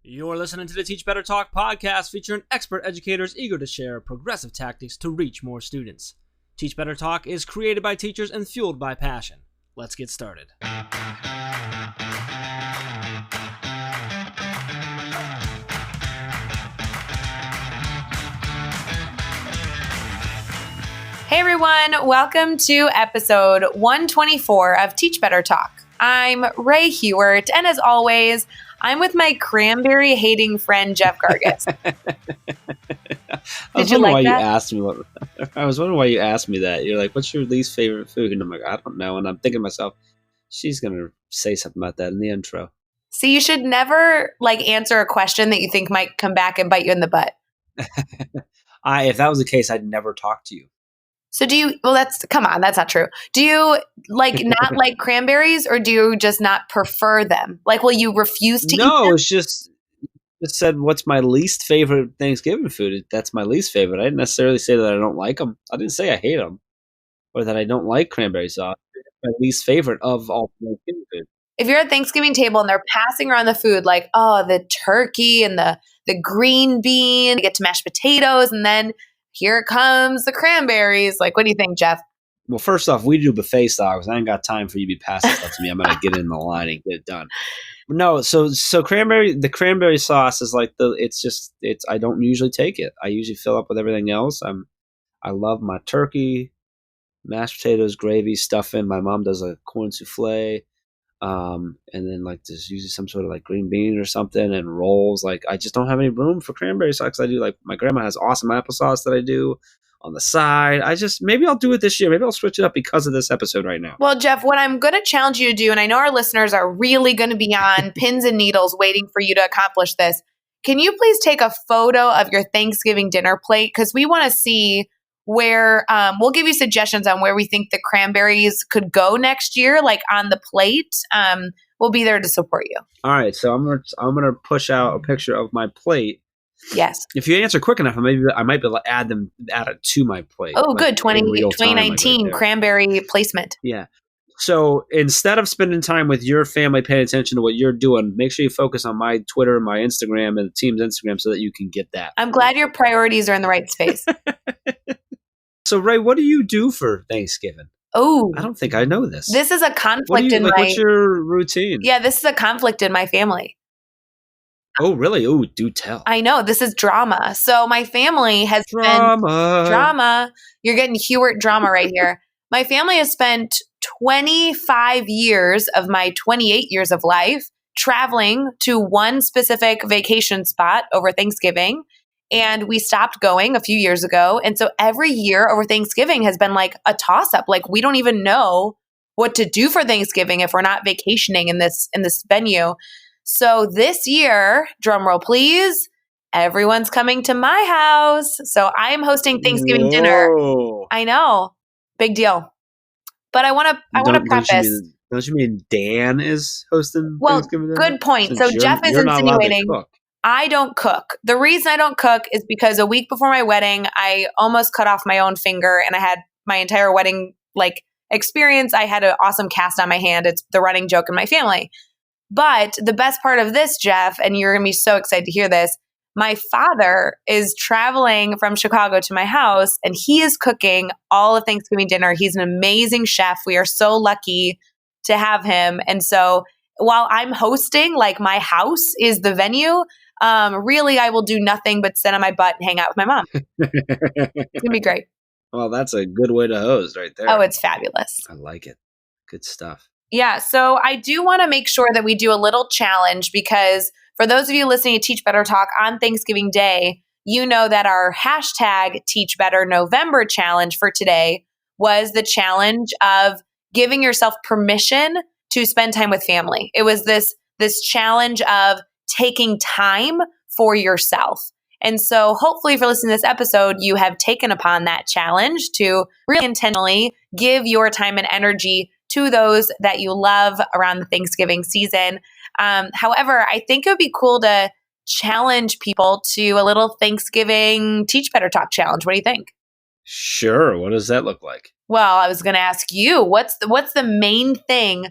You're listening to the Teach Better Talk podcast featuring expert educators eager to share progressive tactics to reach more students. Teach Better Talk is created by teachers and fueled by passion. Let's get started. Hey everyone, welcome to episode 124 of Teach Better Talk. I'm Ray Hewert, and as always, I'm with my cranberry-hating friend, Jeff Gargis. I was wondering why you asked me that. You're like, what's your least favorite food? And I'm like, I don't know. And I'm thinking to myself, she's going to say something about that in the intro. See, you should never answer a question that you think might come back and bite you in the butt. If that was the case, I'd never talk to you. So come on, that's not true. Do you not like cranberries, or do you just not prefer them? Will you refuse to eat them? No, it's just said, what's my least favorite Thanksgiving food? That's my least favorite. I didn't necessarily say that I don't like them. I didn't say I hate them or that I don't like cranberry sauce. It's my least favorite of all Thanksgiving food. If you're at a Thanksgiving table and they're passing around the food, the turkey and the green bean, you get to mashed potatoes, and then here comes the cranberries. What do you think, Jeff? Well, first off, we do buffet style because I ain't got time for you to be passing stuff to me. I'm going to get in the line and get it done. No, so the cranberry sauce is I don't usually take it. I usually fill up with everything else. I love my turkey, mashed potatoes, gravy, stuffing. My mom does a corn souffle. And then there's usually some sort of green bean or something and rolls. I just don't have any room for cranberry sauce. I do my grandma has awesome applesauce that I do on the side. Maybe I'll do it this year. Maybe I'll switch it up because of this episode right now. Well, Jeff, what I'm going to challenge you to do, and I know our listeners are really going to be on pins and needles waiting for you to accomplish this. Can you please take a photo of your Thanksgiving dinner plate? Because we want to see where we'll give you suggestions on where we think the cranberries could go next year, on the plate. We'll be there to support you. All right, so I'm gonna push out a picture of my plate. Yes. If you answer quick enough, I might be able to add it to my plate. Oh, good. 2019 cranberry placement. Yeah. So instead of spending time with your family paying attention to what you're doing, make sure you focus on my Twitter, my Instagram, and the team's Instagram so that you can get that. I'm glad your priorities are in the right space. So, Ray, what do you do for Thanksgiving? Oh, I don't think I know this. This is a conflict what's your routine? Yeah, this is a conflict in my family. Oh, really? Oh, do tell. I know. This is drama. So my family has spent drama. You're getting Hewert drama right here. My family has spent 25 years of my 28 years of life traveling to one specific vacation spot over Thanksgiving. And we stopped going a few years ago. And so every year over Thanksgiving has been a toss-up. We don't even know what to do for Thanksgiving if we're not vacationing in this venue. So this year, drum roll please, everyone's coming to my house. So I'm hosting Thanksgiving dinner. I know. Big deal. But I want to preface. Don't you mean Dan is hosting Thanksgiving dinner? Good point. So Jeff is insinuating I don't cook. The reason I don't cook is because a week before my wedding, I almost cut off my own finger, and I had my entire wedding experience. I had an awesome cast on my hand. It's the running joke in my family. But the best part of this, Jeff, and you're going to be so excited to hear this, my father is traveling from Chicago to my house, and he is cooking all of Thanksgiving dinner. He's an amazing chef. We are so lucky to have him. And so while I'm hosting, my house is the venue, really, I will do nothing but sit on my butt and hang out with my mom. It's going to be great. Well, that's a good way to host right there. Oh, it's fabulous. I like it. Good stuff. Yeah. So I do want to make sure that we do a little challenge, because for those of you listening to Teach Better Talk on Thanksgiving Day, you know that our hashtag Teach Better November challenge for today was the challenge of giving yourself permission to spend time with family. It was this challenge of taking time for yourself. And so hopefully if you're listening to this episode, you have taken upon that challenge to really intentionally give your time and energy to those that you love around the Thanksgiving season. However, I think it would be cool to challenge people to a little Thanksgiving Teach Better Talk challenge. What do you think? Sure. What does that look like? Well, I was going to ask you, what's the main thing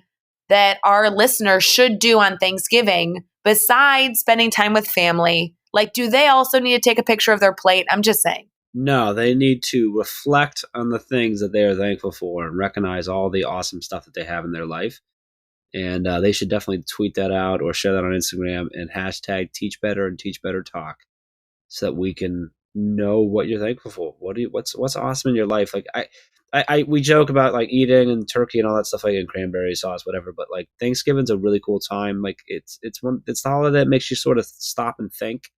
that our listeners should do on Thanksgiving besides spending time with family? Like, do they also need to take a picture of their plate? I'm just saying. No, they need to reflect on the things that they are thankful for and recognize all the awesome stuff that they have in their life. And they should definitely tweet that out or share that on Instagram and hashtag TeachBetter and TeachBetterTalk so that we can know what you're thankful for. What's awesome in your life? Like we joke about like eating and turkey and all that stuff, like in cranberry sauce, whatever. But like Thanksgiving's a really cool time. Like it's the holiday that makes you sort of stop and think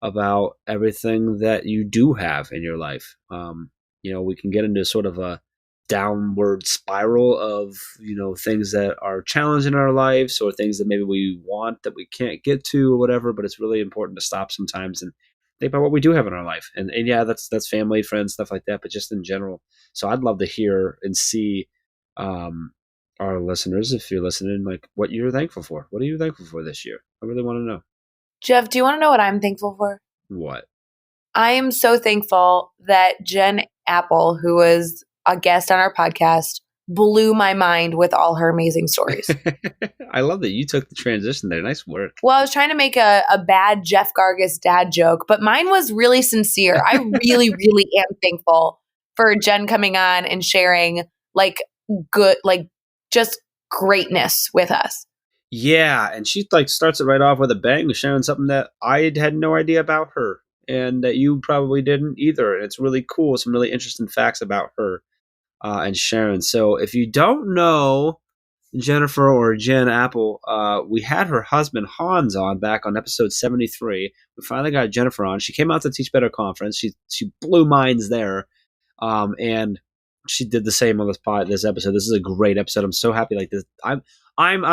about everything that you do have in your life. We can get into sort of a downward spiral of things that are challenging our lives or things that maybe we want that we can't get to or whatever. But it's really important to stop sometimes and think about what we do have in our life. And yeah, that's family, friends, stuff like that, but just in general. So I'd love to hear and see our listeners, if you're listening, like what you're thankful for. What are you thankful for this year? I really want to know. Jeff, do you want to know what I'm thankful for? What? I am so thankful that Jen Appel, who was a guest on our podcast, blew my mind with all her amazing stories. I love that you took the transition there. Nice work. Well, I was trying to make a bad Jeff Gargas dad joke, but mine was really sincere. I really, really am thankful for Jen coming on and sharing just greatness with us. Yeah, and she starts it right off with a bang, sharing something that I had no idea about her and that you probably didn't either. And it's really cool. Some really interesting facts about her and Sharon. So if you don't know Jennifer or Jen Appel, we had her husband Hans on back on episode 73. We finally got Jennifer on. She came out to the Teach Better conference. She blew minds there, and she did the same on this episode. This is a great episode. I'm so happy. Like this, I'm.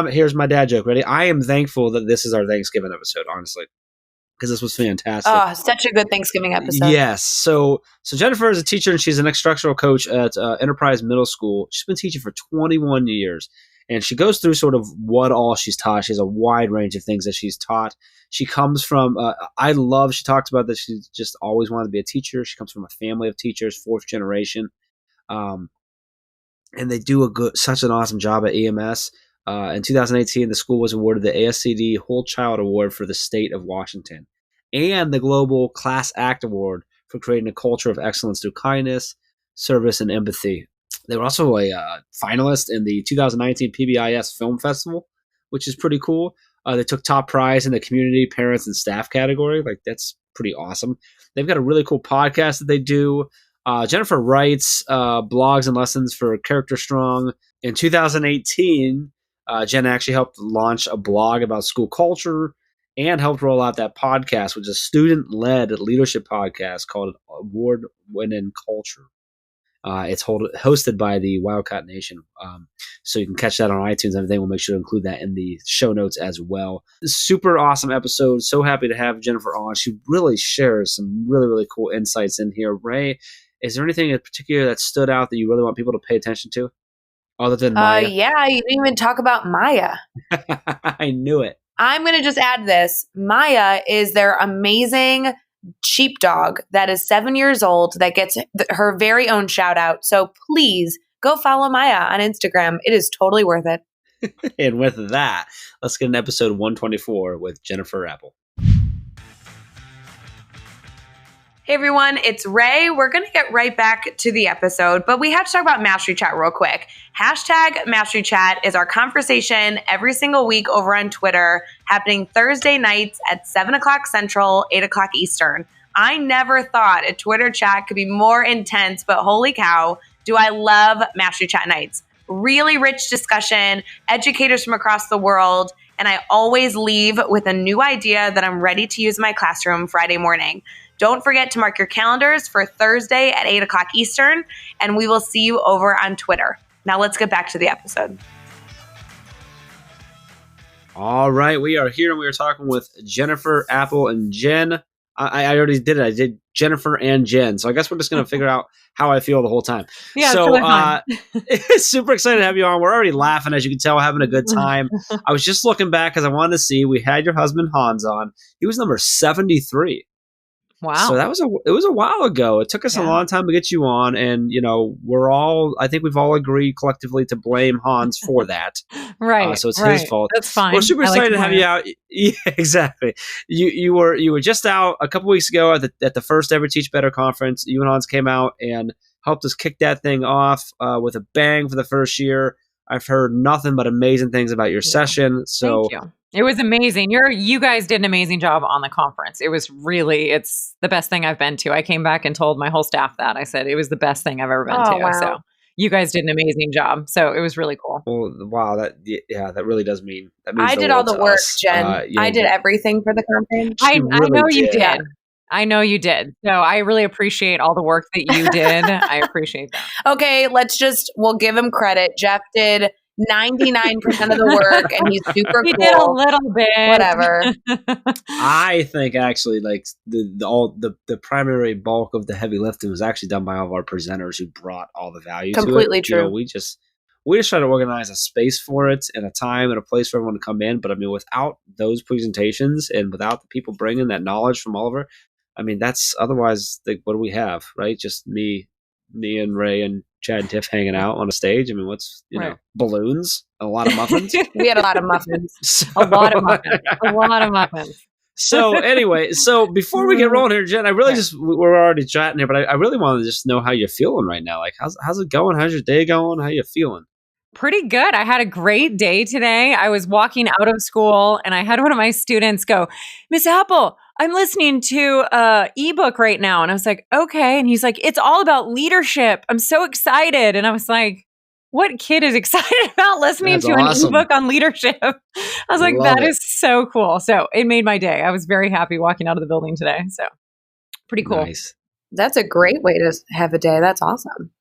Here's my dad joke. Ready? I am thankful that this is our Thanksgiving episode. Honestly, because this was fantastic. Oh, such a good Thanksgiving episode. Yes. So Jennifer is a teacher and she's an instructional coach at Enterprise Middle School. She's been teaching for 21 years. And she goes through sort of what all she's taught. She has a wide range of things that she's taught. She comes from, she talks about that she just always wanted to be a teacher. She comes from a family of teachers, fourth generation. And they do such an awesome job at EMS. In 2018, the school was awarded the ASCD Whole Child Award for the state of Washington and the Global Class Act Award for creating a culture of excellence through kindness, service, and empathy. They were also a finalist in the 2019 PBIS Film Festival, which is pretty cool. They took top prize in the community, parents, and staff category. Like, that's pretty awesome. They've got a really cool podcast that they do. Jennifer writes blogs and lessons for Character Strong. In 2018, Jen actually helped launch a blog about school culture and helped roll out that podcast, which is a student-led leadership podcast called Award-Winning Culture. It's hosted by the Wildcat Nation. So you can catch that on iTunes and everything. We'll make sure to include that in the show notes as well. Super awesome episode. So happy to have Jennifer on. She really shares some really, really cool insights in here. Ray, is there anything in particular that stood out that you really want people to pay attention to? Other than Maya? Yeah, you didn't even talk about Maya. I knew it. I'm going to just add this. Maya is their amazing sheepdog that is 7 years old that gets her very own shout out. So please go follow Maya on Instagram. It is totally worth it. And with that, let's get an episode 124 with Jennifer Appel. Hey everyone, it's Ray. We're going to get right back to the episode, but we have to talk about Mastery Chat real quick. Hashtag Mastery Chat is our conversation every single week over on Twitter, happening Thursday nights at 7 o'clock Central, 8 o'clock Eastern. I never thought a Twitter chat could be more intense, but holy cow, do I love Mastery Chat nights. Really rich discussion, educators from across the world, and I always leave with a new idea that I'm ready to use in my classroom Friday morning. Don't forget to mark your calendars for Thursday at 8 o'clock Eastern, and we will see you over on Twitter. Now let's get back to the episode. All right, we are here and we are talking with Jennifer Appel and Jen. I already did it. I did Jennifer and Jen. So I guess we're just going to figure out how I feel the whole time. Yeah, so totally super excited to have you on. We're already laughing, as you can tell, having a good time. I was just looking back because I wanted to see. We had your husband Hans on. He was number 73. Wow. So it was a while ago. It took us a long time to get you on, and I think we've all agreed collectively to blame Hans for that. Right. So it's right. his fault. That's fine. We're super I like excited to have blame. you out. Yeah, exactly. You were just out a couple weeks ago at the first ever Teach Better conference. You and Hans came out and helped us kick that thing off with a bang for the first year. I've heard nothing but amazing things about your session. So Thank you. It was amazing. You guys did an amazing job on the conference. It's the best thing I've been to. I came back and told my whole staff that. I said it was the best thing I've ever been to. Wow. So you guys did an amazing job. So it was really cool. well, wow, that really does mean that means I the did all world the to work, us. Jen. I did everything for the conference. I really know you did. did. I know you did. So I really appreciate all the work that you did. I appreciate that. Okay, we'll give him credit. Jeff did 99% of the work and he's super He cool. did a little bit. Whatever. I think actually, like the primary bulk of the heavy lifting was actually done by all of our presenters who brought all the value. Completely to it. true. We just try to organize a space for it and a time and a place for everyone to come in. But I mean, without those presentations and without the people bringing that knowledge from Oliver, I mean, that's otherwise what do we have, right? Just me and Ray and Chad and Tiff hanging out on a stage. I mean, what's balloons, a lot of muffins. We had a lot of muffins. A lot of muffins. So anyway, before we get rolling here, Jen, I really we're already chatting here, but I really want to just know how you're feeling right now. Like, how's it going? How's your day going? How you feeling? Pretty good. I had a great day today. I was walking out of school and I had one of my students go, Miss Appel, I'm listening to an ebook right now. And I was like, okay. And he's like, it's all about leadership. I'm so excited. And I was like, what kid is excited about listening to an ebook on leadership? I was like, that is so cool. So it made my day. I was very happy walking out of the building today. So pretty cool. Nice. That's a great way to have a day. That's awesome.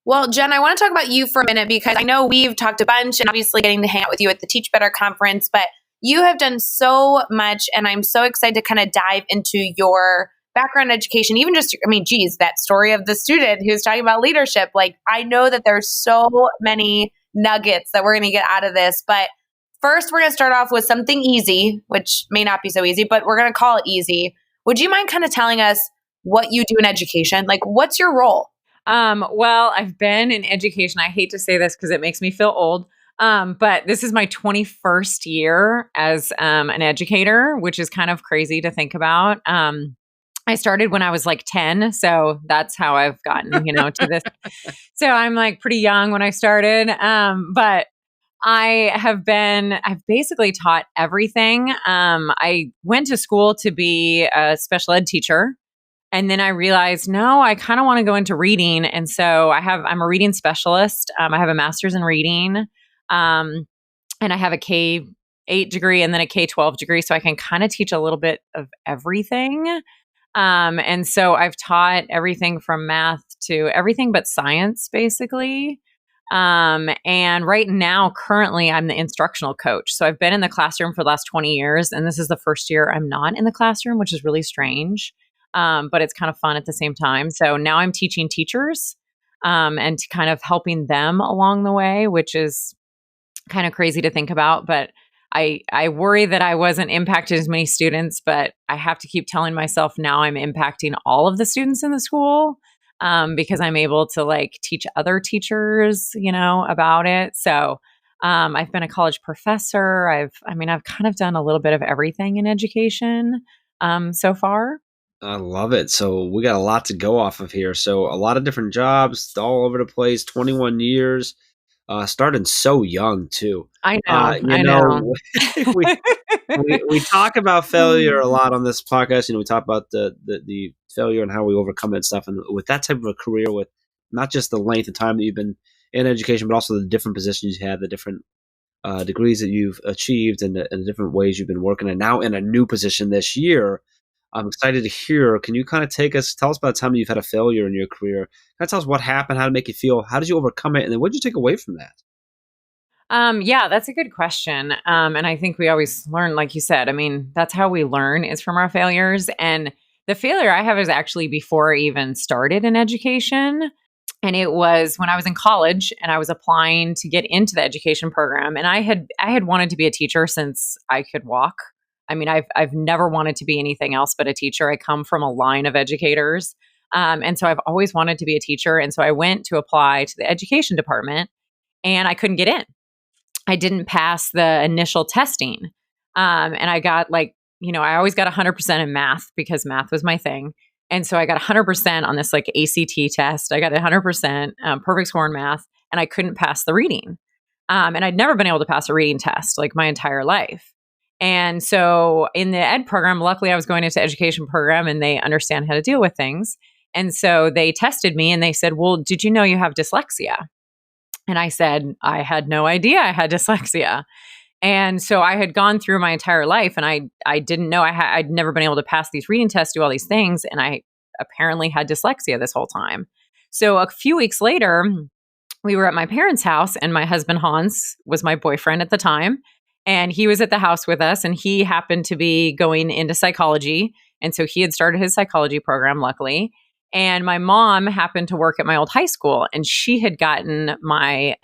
Well, Jen, I want to talk about you for a minute because I know we've talked a bunch and obviously getting to hang out with you at the Teach Better conference, but you have done so much and I'm so excited to kind of dive into your background education, even just, that story of the student who's talking about leadership. Like, I know that there's so many nuggets that we're going to get out of this, but first we're going to start off with something easy, which may not be so easy, but we're going to call it easy. Would you mind kind of telling us what you do in education? Like, what's your role? Well, I've been in education. I hate to say this because it makes me feel old. But this is my 21st year as an educator, which is kind of crazy to think about. I started when I was like 10. So that's how I've gotten, to this. So I'm like pretty young when I started. But I've basically taught everything. I went to school to be a special ed teacher. And then I realized, no, I kind of want to go into reading. And so I'm a reading specialist. I have a master's in reading. And I have a K-8 degree and then a K-12 degree. So I can kind of teach a little bit of everything. And so I've taught everything from math to everything but science, basically. And right now, currently, I'm the instructional coach. So I've been in the classroom for the last 20 years. And this is the first year I'm not in the classroom, which is really strange. But it's kind of fun at the same time. So now I'm teaching teachers and kind of helping them along the way, which is kind of crazy to think about. But I worry that I wasn't impacted as many students, but I have to keep telling myself now I'm impacting all of the students in the school because I'm able to teach other teachers, about it. So I've been a college professor. I've kind of done a little bit of everything in education so far. I love it. So we got a lot to go off of here. So a lot of different jobs all over the place, 21 years, starting so young too. I know. we talk about failure a lot on this podcast. We talk about the failure and how we overcome it and stuff. And with that type of a career, with not just the length of time that you've been in education, but also the different positions you have, the different degrees that you've achieved and the different ways you've been working, and now in a new position this year. I'm excited to hear. Can you kind of tell us about the time you've had a failure in your career? Kind of tell us what happened, how did it make you feel, how did you overcome it, and then what did you take away from that? Yeah, that's a good question. And I think we always learn, like you said, that's how we learn is from our failures. And the failure I have is actually before I even started in education. And it was when I was in college and I was applying to get into the education program. And I had wanted to be a teacher since I could walk. I mean, I've never wanted to be anything else but a teacher. I come from a line of educators. And so I've always wanted to be a teacher. And so I went to apply to the education department and I couldn't get in. I didn't pass the initial testing. And I got I always got 100% in math because math was my thing. And so I got 100% on this like ACT test. I got 100% perfect score in math, and I couldn't pass the reading. And I'd never been able to pass a reading test like my entire life. And so in the ed program, luckily I was going into education program and they understand how to deal with things. And so they tested me and they said, well, did you know you have dyslexia? And I said, I had no idea I had dyslexia. And so I had gone through my entire life and I didn't know I'd never been able to pass these reading tests, do all these things. And I apparently had dyslexia this whole time. So a few weeks later, we were at my parents' house and my husband, Hans, was my boyfriend at the time. And he was at the house with us and he happened to be going into psychology. And so he had started his psychology program, luckily. And my mom happened to work at my old high school and she had gotten my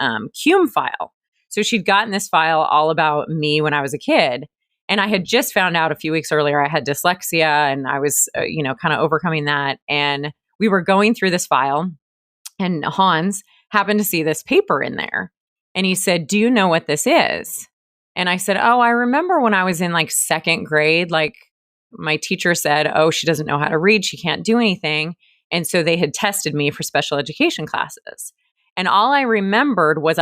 CUME file. So she'd gotten this file all about me when I was a kid. And I had just found out a few weeks earlier I had dyslexia and I was, kind of overcoming that. And we were going through this file and Hans happened to see this paper in there. And he said, do you know what this is? And I said, oh, I remember when I was in like second grade, like my teacher said, oh, she doesn't know how to read. She can't do anything. And so they had tested me for special education classes. And all I remembered was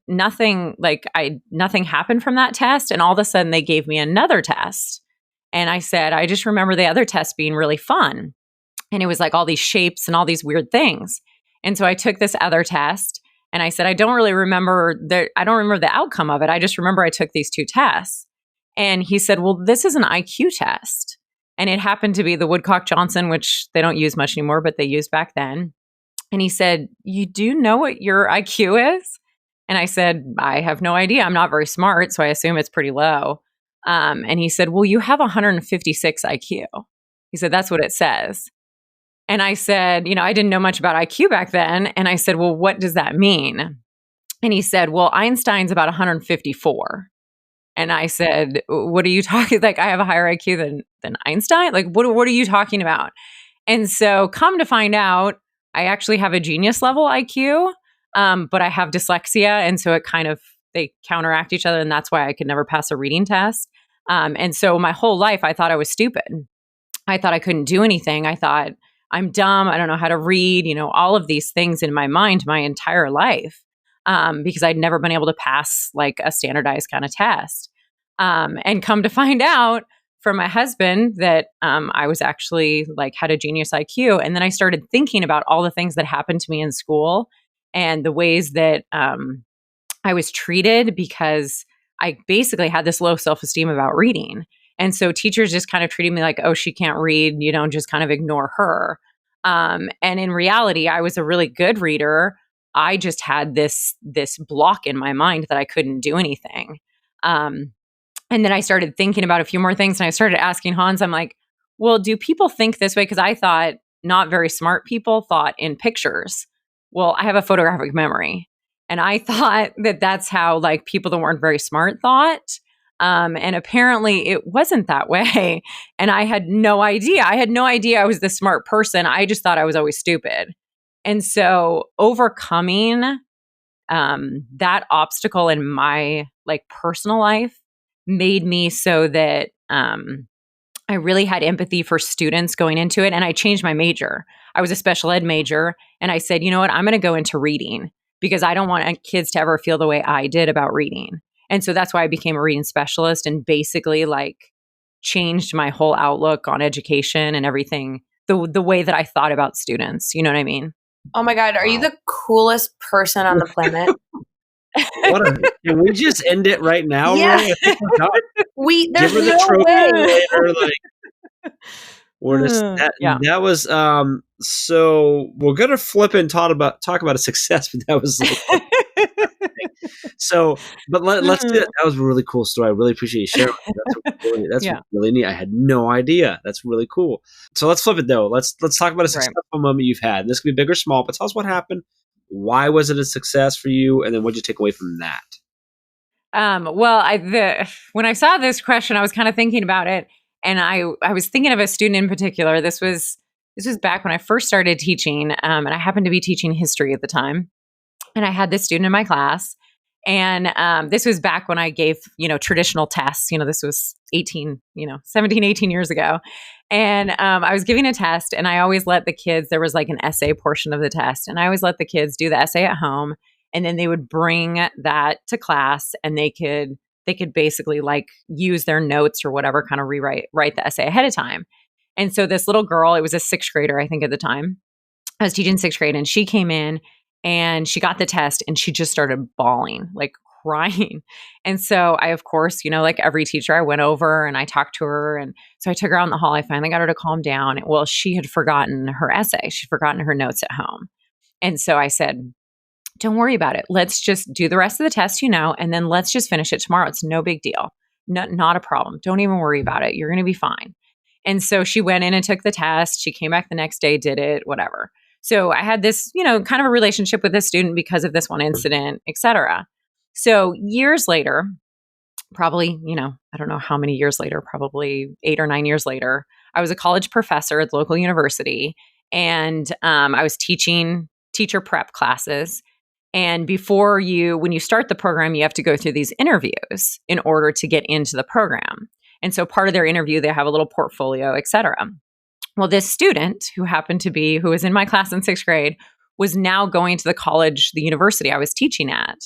nothing happened from that test. And all of a sudden they gave me another test. And I said, I just remember the other test being really fun. And it was like all these shapes and all these weird things. And so I took this other test and I said, I don't remember the outcome of it. I just remember I took these two tests. And he said, well, this is an IQ test. And it happened to be the Woodcock-Johnson, which they don't use much anymore, but they used back then. And he said, you do know what your IQ is? And I said, I have no idea. I'm not very smart, so I assume it's pretty low. And he said, well, you have 156 IQ. He said, that's what it says. And I said, I didn't know much about IQ back then. And I said, well, what does that mean? And he said, well, Einstein's about 154. And I said, what are you talking? Like, I have a higher IQ than Einstein? Like, what are you talking about? And so come to find out, I actually have a genius level IQ, but I have dyslexia. And so they counteract each other. And that's why I could never pass a reading test. And so my whole life, I thought I was stupid. I thought I couldn't do anything. I thought I'm dumb. I don't know how to read, all of these things in my mind my entire life. Because I'd never been able to pass like a standardized kind of test. And come to find out from my husband that I was actually had a genius IQ. And then I started thinking about all the things that happened to me in school and the ways that I was treated because I basically had this low self-esteem about reading. And so teachers just kind of treated me like, oh, she can't read, just kind of ignore her. And in reality, I was a really good reader. I just had this block in my mind that I couldn't do anything. And then I started thinking about a few more things and I started asking Hans, I'm like, well, do people think this way? Because I thought not very smart people thought in pictures. Well, I have a photographic memory. And I thought that that's how people that weren't very smart thought. And apparently it wasn't that way. And I had no idea. I was the smart person. I just thought I was always stupid. And so overcoming that obstacle in my personal life made me so that I really had empathy for students going into it. And I changed my major. I was a special ed major. And I said, you know what, I'm going to go into reading because I don't want kids to ever feel the way I did about reading. And so that's why I became a reading specialist and basically changed my whole outlook on education and everything, the way that I thought about students. You know what I mean? Oh my God, are you the coolest person on the planet? Can we just end it right now? Yeah. There's Give her the no trophy way. later, we're just that was so we're gonna flip and talk about a success, but that was so. But let's do it. That was a really cool story. I really appreciate you sharing. That's really neat. I had no idea. That's really cool. So let's flip it though. Let's talk about a successful moment you've had. This could be big or small, but tell us what happened. Why was it a success for you? And then what did you take away from that? When I saw this question, I was kind of thinking about it, and I was thinking of a student in particular. This was back when I first started teaching, and I happened to be teaching history at the time. And I had this student in my class, and this was back when I gave, traditional tests. This was 17, 18 years ago. And I was giving a test, and I always let the kids, there was like an essay portion of the test, and I always let the kids do the essay at home. And then they would bring that to class, and they could basically like use their notes or whatever, kind of write the essay ahead of time. And so this little girl, it was a sixth grader, I think at the time. I was teaching sixth grade, and she came in and she got the test, and she just started bawling, like crying. And so I, of course, like every teacher, I went over and I talked to her. And so I took her out in the hall. I finally got her to calm down. Well, she had forgotten her essay. She'd forgotten her notes at home. And so I said, don't worry about it. Let's just do the rest of the test, and then let's just finish it tomorrow. It's no big deal. Not a problem. Don't even worry about it. You're going to be fine. And so she went in and took the test. She came back the next day, did it, whatever. So I had this, kind of a relationship with this student because of this one incident, et cetera. So years later, probably, I don't know how many years later, probably 8 or 9 years later, I was a college professor at the local university, and I was teaching teacher prep classes. And when you start the program, you have to go through these interviews in order to get into the program. And so part of their interview, they have a little portfolio, et cetera. Well, this student who was in my class in sixth grade, was now going to the university I was teaching at.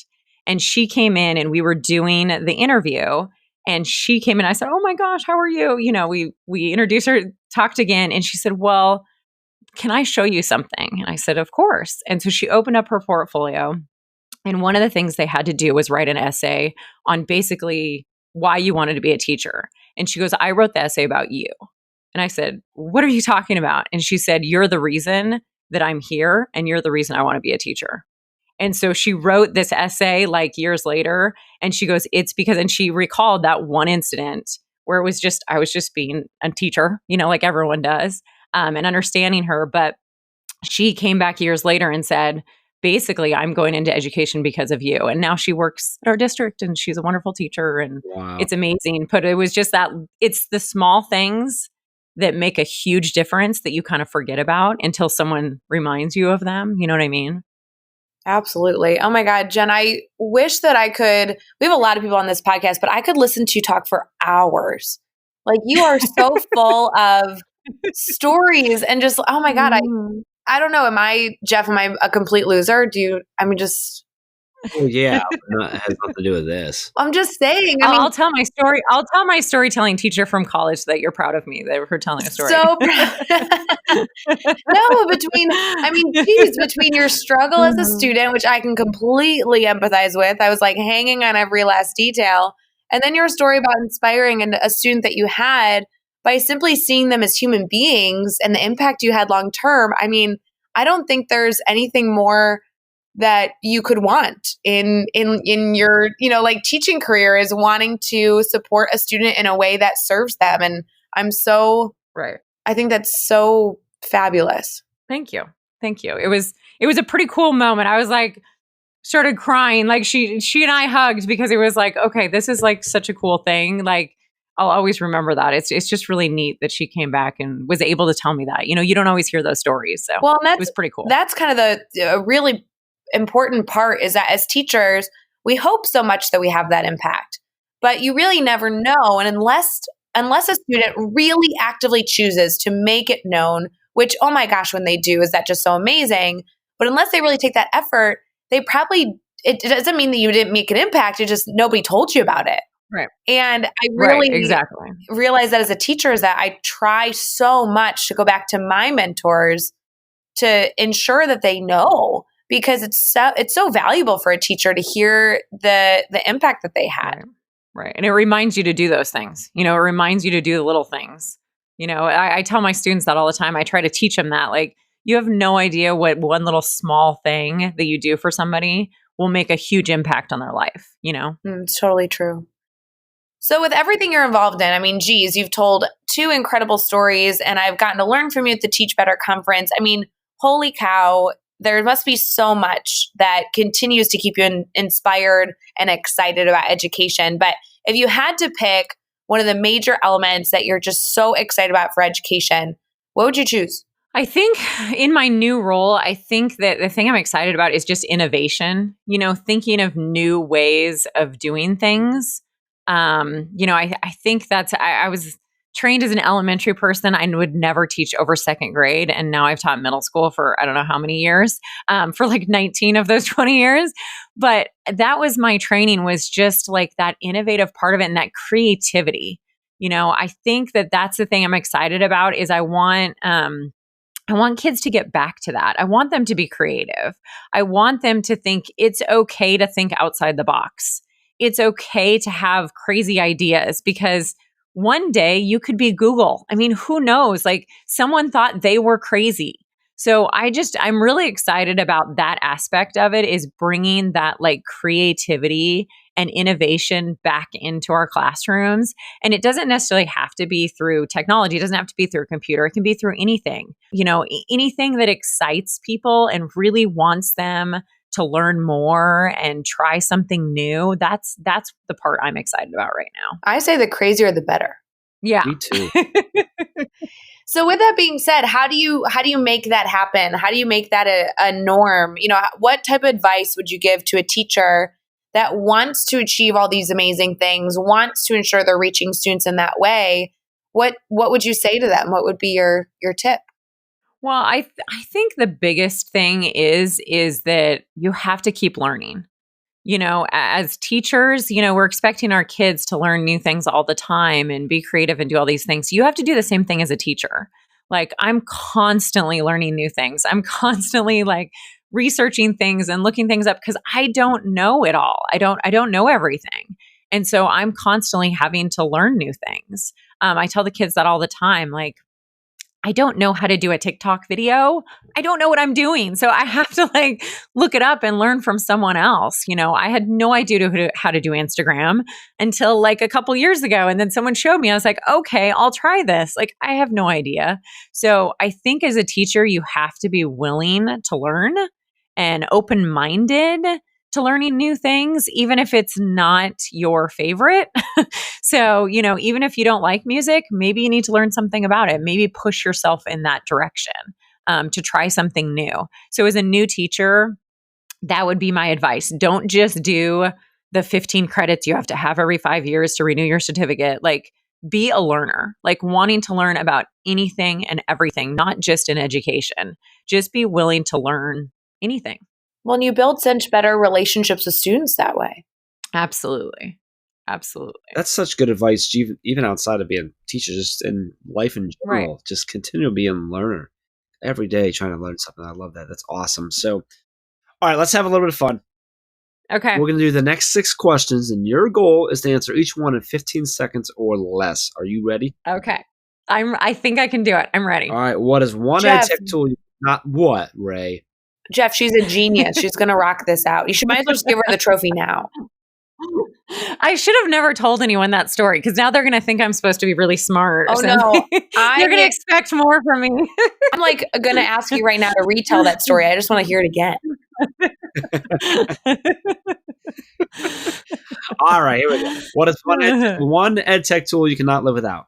And she came in, and we were doing the interview, and she came in. I said, oh my gosh, how are you? We introduced her, talked again. And she said, well, can I show you something? And I said, of course. And so she opened up her portfolio. And one of the things they had to do was write an essay on basically why you wanted to be a teacher. And she goes, I wrote the essay about you. And I said, what are you talking about? And she said, you're the reason that I'm here, and you're the reason I want to be a teacher. And so she wrote this essay like years later, and she goes, it's because, and she recalled that one incident where I was just being a teacher, like everyone does, and understanding her. But she came back years later and said, basically, I'm going into education because of you. And now she works at our district, and she's a wonderful teacher, and It's amazing. But it was just that it's the small things that make a huge difference that you kind of forget about until someone reminds you of them. You know what I mean? Absolutely. Oh my God, Jen, I wish that we have a lot of people on this podcast, but I could listen to you talk for hours. Like, you are so full of stories and just, oh my God, I don't know. Jeff, am I a complete loser? Oh yeah, it has nothing to do with this. I'm just saying. I'll tell my story. I'll tell my storytelling teacher from college that you're proud of me. They were telling a story. So no, between your struggle as a student, which I can completely empathize with, I was like hanging on every last detail, and then your story about inspiring a student that you had by simply seeing them as human beings and the impact you had long term. I don't think there's anything more that you could want in your, teaching career, is wanting to support a student in a way that serves them. And I think that's so fabulous. Thank you. It was a pretty cool moment. I was like, started crying. Like she and I hugged, because it was like, okay, this is like such a cool thing. Like, I'll always remember that. It's just really neat that she came back and was able to tell me that. You don't always hear those stories. So it was pretty cool. That's kind of the really important part, is that as teachers, we hope so much that we have that impact, but you really never know. And unless a student really actively chooses to make it known, which, oh my gosh, when they do, is that just so amazing. But unless they really take that effort, it doesn't mean that you didn't make an impact. It just, nobody told you about it. Right. And I really exactly realize that as a teacher, is that I try so much to go back to my mentors to ensure that they know, because it's so valuable for a teacher to hear the impact that they had. Right. And it reminds you to do those things. It reminds you to do the little things. I tell my students that all the time. I try to teach them that, like, you have no idea what one little small thing that you do for somebody will make a huge impact on their life, It's totally true. So with everything you're involved in, geez, you've told 2 incredible stories, and I've gotten to learn from you at the Teach Better conference. Holy cow. there must be so much that continues to keep you inspired and excited about education. But if you had to pick one of the major elements that you're just so excited about for education, what would you choose? I think in my new role, I think that the thing I'm excited about is just innovation, thinking of new ways of doing things. I think I was trained as an elementary person. I would never teach over second grade. And now I've taught middle school for I don't know how many years, for like 19 of those 20 years. But that was my training, was just like that innovative part of it and that creativity. I think that that's the thing I'm excited about is I want kids to get back to that. I want them to be creative. I want them to think it's okay to think outside the box. It's okay to have crazy ideas because one day you could be Google. I mean, who knows? Like someone thought they were crazy. So I'm really excited about that aspect of it, is bringing that like creativity and innovation back into our classrooms. And it doesn't necessarily have to be through technology. It doesn't have to be through a computer. It can be through anything, anything that excites people and really wants them to learn more and try something new. That's the part I'm excited about right now. I say the crazier, the better. Yeah. Me too. So with that being said, how do you make that happen? How do you make that a norm? What type of advice would you give to a teacher that wants to achieve all these amazing things, wants to ensure they're reaching students in that way? What would you say to them? What would be your tip? Well, I think the biggest thing is that you have to keep learning. As teachers, we're expecting our kids to learn new things all the time and be creative and do all these things. You have to do the same thing as a teacher. Like I'm constantly learning new things. I'm constantly like researching things and looking things up because I don't know it all. I don't know everything. And so I'm constantly having to learn new things. I tell the kids that all the time, like, I don't know how to do a TikTok video. I don't know what I'm doing. So I have to like look it up and learn from someone else. I had no idea how to do Instagram until like a couple years ago. And then someone showed me, I was like, okay, I'll try this. Like I have no idea. So I think as a teacher, you have to be willing to learn and open-minded to learning new things, even if it's not your favorite. So, even if you don't like music, maybe you need to learn something about it. Maybe push yourself in that direction to try something new. So as a new teacher, that would be my advice. Don't just do the 15 credits you have to have every 5 years to renew your certificate. Like be a learner, like wanting to learn about anything and everything, not just in education. Just be willing to learn anything. Well, and you build such better relationships with students that way. Absolutely. That's such good advice, even outside of being a teacher, just in life in general. Right. Just continue to be a learner every day, trying to learn something. I love that. That's awesome. So, all right, let's have a little bit of fun. Okay. We're going to do the next 6 questions, and your goal is to answer each one in 15 seconds or less. Are you ready? Okay. I think I can do it. I'm ready. All right. What is one ed tech tool? Not what, Ray? Jeff, she's a genius. She's going to rock this out. You might as well just give her the trophy now. I should have never told anyone that story because now they're going to think I'm supposed to be really smart. Oh, no. They're going to expect more from me. I'm like going to ask you right now to retell that story. I just want to hear it again. All right, here we go. What is one ed tech tool you cannot live without?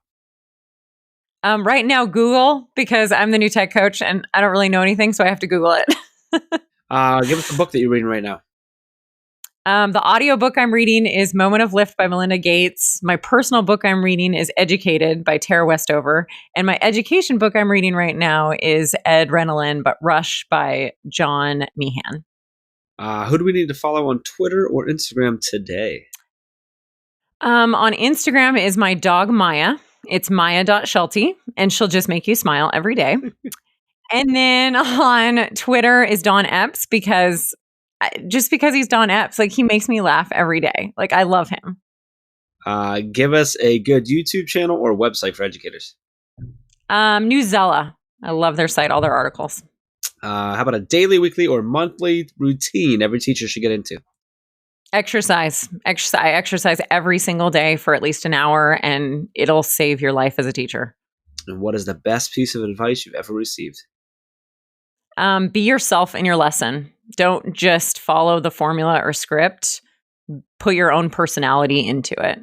Right now, Google, because I'm the new tech coach and I don't really know anything, so I have to Google it. Give us the book that you're reading right now. The audiobook I'm reading is Moment of Lift by Melinda Gates. My personal book I'm reading is Educated by Tara Westover. And my education book I'm reading right now is Ed Renelin, but Rush by John Meehan. Who do we need to follow on Twitter or Instagram today? On Instagram is my dog Maya. It's Maya.Shelty, and she'll just make you smile every day. And then on Twitter is Don Epps because he's Don Epps, like he makes me laugh every day. Like I love him. Give us a good YouTube channel or website for educators. Newsella. I love their site, all their articles. How about a daily, weekly, or monthly routine every teacher should get into? Exercise. I exercise every single day for at least an hour, and it'll save your life as a teacher. And what is the best piece of advice you've ever received? Be yourself in your lesson. Don't just follow the formula or script. Put your own personality into it.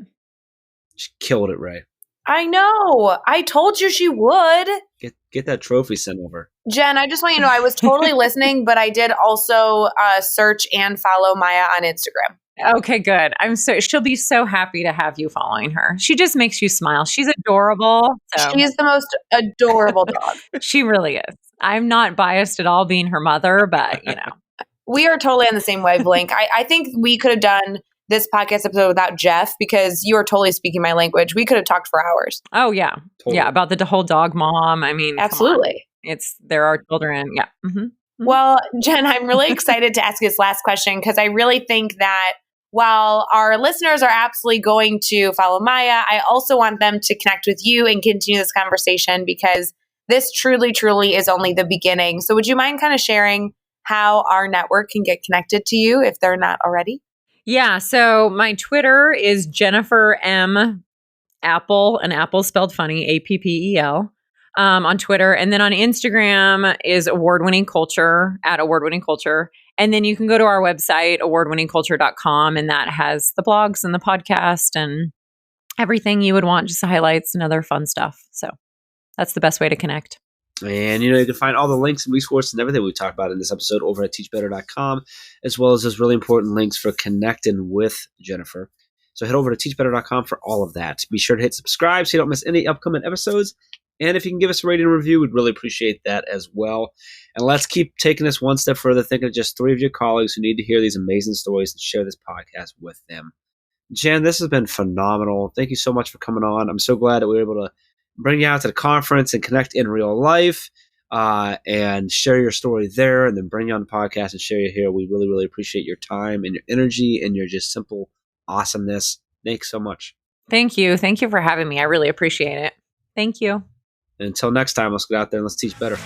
She killed it, Ray. I know. I told you she would. Get that trophy sent over. Jen, I just want you to know I was totally listening, but I did also search and follow Maya on Instagram. Okay, good. She'll be so happy to have you following her. She just makes you smile. She's adorable. So. She's the most adorable dog. She really is. I'm not biased at all being her mother, but We are totally on the same wavelength. I think we could have done this podcast episode without Jeff because you are totally speaking my language. We could have talked for hours. Oh, yeah. Totally. Yeah, about the whole dog mom. I mean, absolutely. There are children. Yeah. Mm-hmm. Mm-hmm. Well, Jen, I'm really excited to ask you this last question because I really think that while our listeners are absolutely going to follow Maya, I also want them to connect with you and continue this conversation because this truly, truly is only the beginning. So would you mind kind of sharing how our network can get connected to you if they're not already? Yeah. So my Twitter is Jennifer M. Appel, and Apple spelled funny, Appel, on Twitter. And then on Instagram is award-winning culture, @award-winning-culture. And then you can go to our website, awardwinningculture.com, and that has the blogs and the podcast and everything you would want, just the highlights and other fun stuff. So that's the best way to connect. And, you can find all the links and resources and everything we talked about in this episode over at teachbetter.com, as well as those really important links for connecting with Jennifer. So head over to teachbetter.com for all of that. Be sure to hit subscribe so you don't miss any upcoming episodes. And if you can give us a rating and review, we'd really appreciate that as well. And let's keep taking this one step further, thinking of just 3 of your colleagues who need to hear these amazing stories and share this podcast with them. Jen, this has been phenomenal. Thank you so much for coming on. I'm so glad that we were able to bring you out to the conference and connect in real life and share your story there and then bring you on the podcast and share you here. We really, really appreciate your time and your energy and your just simple awesomeness. Thanks so much. Thank you. Thank you for having me. I really appreciate it. Thank you. And until next time, let's get out there and let's teach better.